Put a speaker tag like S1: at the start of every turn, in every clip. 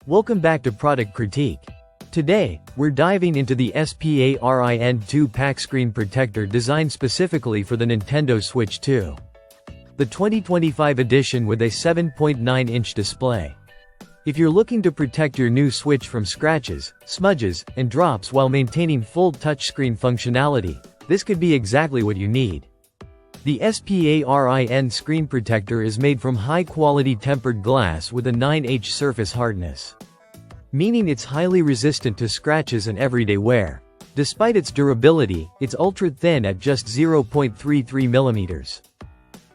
S1: Welcome back to Product Critique. Today, we're diving into the SPARIN 2-pack screen protector designed specifically for the Nintendo Switch 2. The 2025 edition with a 7.9-inch display. If you're looking to protect your new Switch from scratches, smudges, and drops while maintaining full touchscreen functionality, this could be exactly what you need. The SPARIN screen protector is made from high-quality tempered glass with a 9H surface hardness, meaning it's highly resistant to scratches and everyday wear. Despite its durability, it's ultra-thin at just 0.33 mm.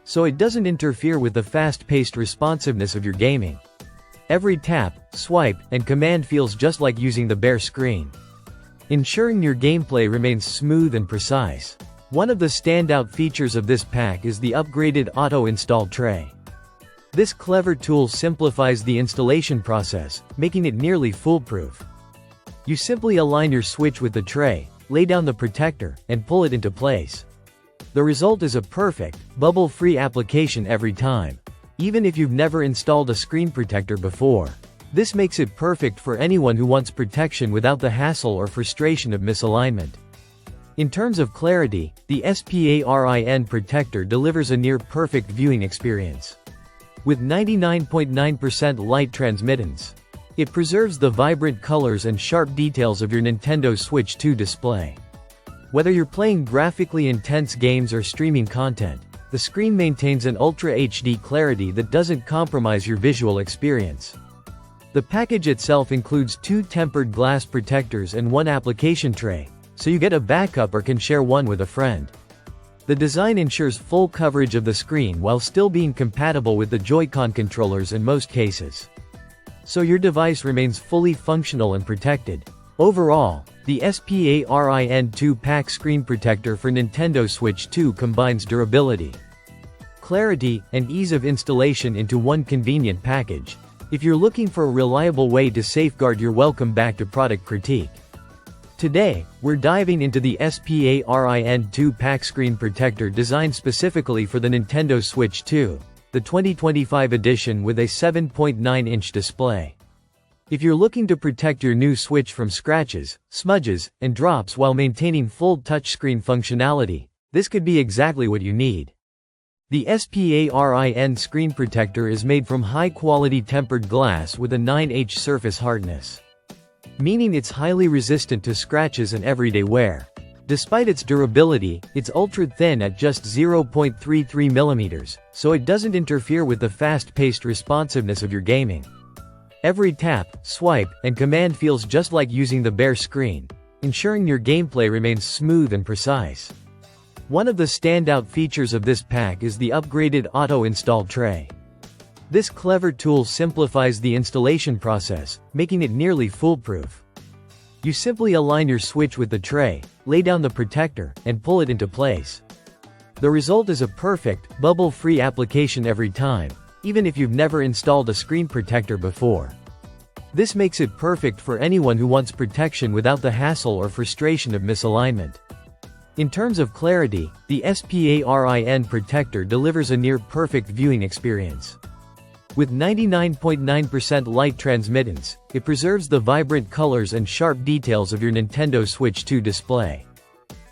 S1: So it doesn't interfere with the fast-paced responsiveness of your gaming. Every tap, swipe, and command feels just like using the bare screen, ensuring your gameplay remains smooth and precise. One of the standout features of this pack is the upgraded auto-install tray. This clever tool simplifies the installation process, making it nearly foolproof. You simply align your Switch with the tray, lay down the protector, and pull it into place. The result is a perfect, bubble-free application every time, even if you've never installed a screen protector before. This makes it perfect for anyone who wants protection without the hassle or frustration of misalignment. In terms of clarity, the SPARIN protector delivers a near-perfect viewing experience. With 99.9% light transmittance, it preserves the vibrant colors and sharp details of your Nintendo Switch 2 display. Whether you're playing graphically intense games or streaming content, the screen maintains an Ultra HD clarity that doesn't compromise your visual experience. The package itself includes 2 tempered glass protectors and 1 application tray, so you get a backup or can share one with a friend. The design ensures full coverage of the screen while still being compatible with the Joy-Con controllers in most cases, so your device remains fully functional and protected. Overall, the SPARIN 2-pack screen protector for Nintendo Switch 2 combines durability, clarity, and ease of installation into one convenient package. If you're looking for a reliable way to safeguard your welcome back to Product Critique. Today, we're diving into the SPARIN 2-pack screen protector designed specifically for the Nintendo Switch 2, the 2025 edition with a 7.9-inch display. If you're looking to protect your new Switch from scratches, smudges, and drops while maintaining full touchscreen functionality, this could be exactly what you need. The SPARIN screen protector is made from high-quality tempered glass with a 9H surface hardness, meaning it's highly resistant to scratches and everyday wear. Despite its durability, it's ultra-thin at just 0.33 mm, so it doesn't interfere with the fast-paced responsiveness of your gaming. Every tap, swipe, and command feels just like using the bare screen, ensuring your gameplay remains smooth and precise. One of the standout features of this pack is the upgraded auto-install tray. This clever tool simplifies the installation process, making it nearly foolproof. You simply align your Switch with the tray, lay down the protector, and pull it into place. The result is a perfect, bubble-free application every time, even if you've never installed a screen protector before. This makes it perfect for anyone who wants protection without the hassle or frustration of misalignment. In terms of clarity, the SPARIN protector delivers a near-perfect viewing experience. With 99.9% light transmittance, it preserves the vibrant colors and sharp details of your Nintendo Switch 2 display.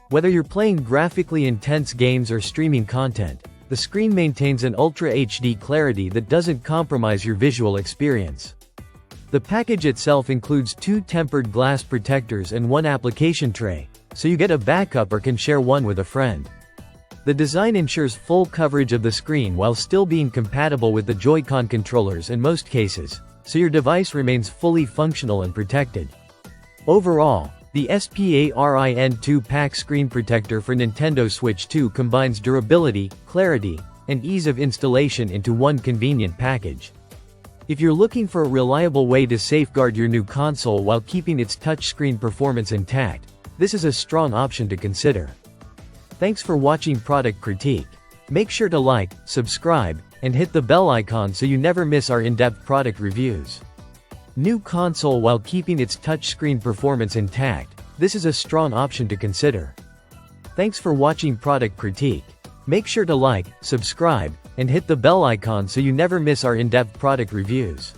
S1: Whether you're playing graphically intense games or streaming content, the screen maintains an Ultra HD clarity that doesn't compromise your visual experience. The package itself includes 2 tempered glass protectors and 1 application tray, so you get a backup or can share one with a friend. The design ensures full coverage of the screen while still being compatible with the Joy-Con controllers in most cases, so your device remains fully functional and protected. Overall, the SPARIN 2-pack screen protector for Nintendo Switch 2 combines durability, clarity, and ease of installation into one convenient package. If you're looking for a reliable way to safeguard your new console while keeping its touchscreen performance intact, this is a strong option to consider. Thanks for watching Product Critique. Make sure to like, subscribe, and hit the bell icon so you never miss our in-depth product reviews. New console while keeping its touchscreen performance intact, this is a strong option to consider. Thanks for watching Product Critique. Make sure to like, subscribe, and hit the bell icon so you never miss our in-depth product reviews.